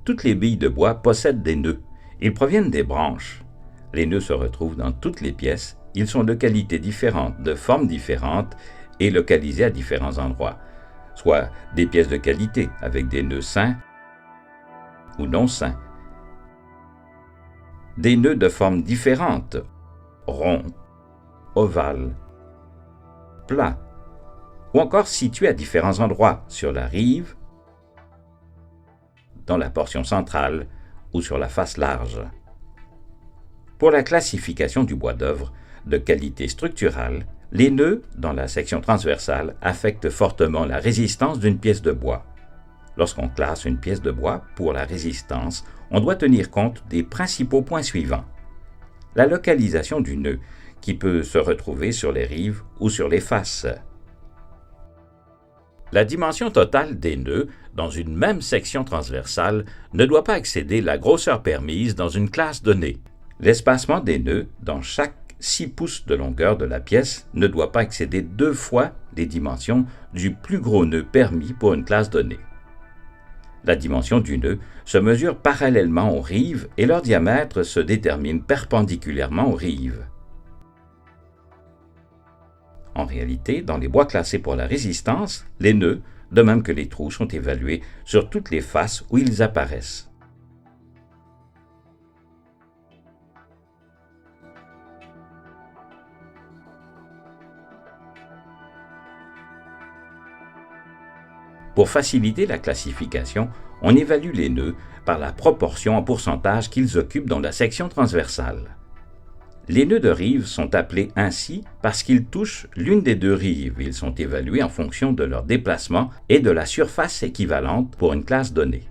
Toutes les billes de bois possèdent des nœuds. Ils proviennent des branches. Les nœuds se retrouvent dans toutes les pièces. Ils sont de qualités différentes, de formes différentes et localisés à différents endroits, soit des pièces de qualité avec des nœuds sains ou non sains. Des nœuds de formes différentes, ronds, ovales, plats, ou encore situés à différents endroits sur la rive, dans la portion centrale ou sur la face large. Pour la classification du bois d'œuvre de qualité structurale, les nœuds dans la section transversale affectent fortement la résistance d'une pièce de bois. Lorsqu'on classe une pièce de bois pour la résistance, on doit tenir compte des principaux points suivants. La localisation du nœud, qui peut se retrouver sur les rives ou sur les faces. La dimension totale des nœuds dans une même section transversale ne doit pas excéder la grosseur permise dans une classe donnée. L'espacement des nœuds dans chaque 6 pouces de longueur de la pièce ne doit pas excéder 2 fois les dimensions du plus gros nœud permis pour une classe donnée. La dimension du nœud se mesure parallèlement aux rives et leur diamètre se détermine perpendiculairement aux rives. En réalité, dans les bois classés pour la résistance, les nœuds, de même que les trous, sont évalués sur toutes les faces où ils apparaissent. Pour faciliter la classification, on évalue les nœuds par la proportion en pourcentage qu'ils occupent dans la section transversale. Les nœuds de rive sont appelés ainsi parce qu'ils touchent l'une des 2 rives. Ils sont évalués en fonction de leur déplacement et de la surface équivalente pour une classe donnée.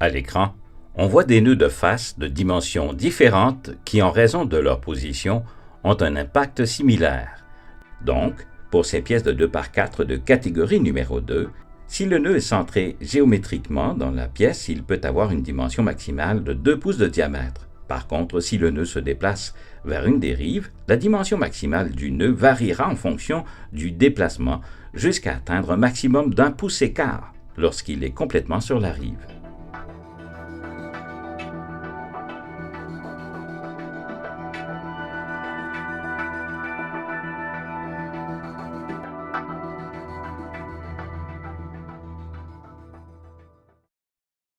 À l'écran, on voit des nœuds de face de dimensions différentes qui, en raison de leur position, ont un impact similaire. Donc, pour ces pièces de 2 par 4 de catégorie numéro 2, si le nœud est centré géométriquement dans la pièce, il peut avoir une dimension maximale de 2 pouces de diamètre. Par contre, si le nœud se déplace vers une des rives, la dimension maximale du nœud variera en fonction du déplacement jusqu'à atteindre un maximum d'1 pouce et quart lorsqu'il est complètement sur la rive.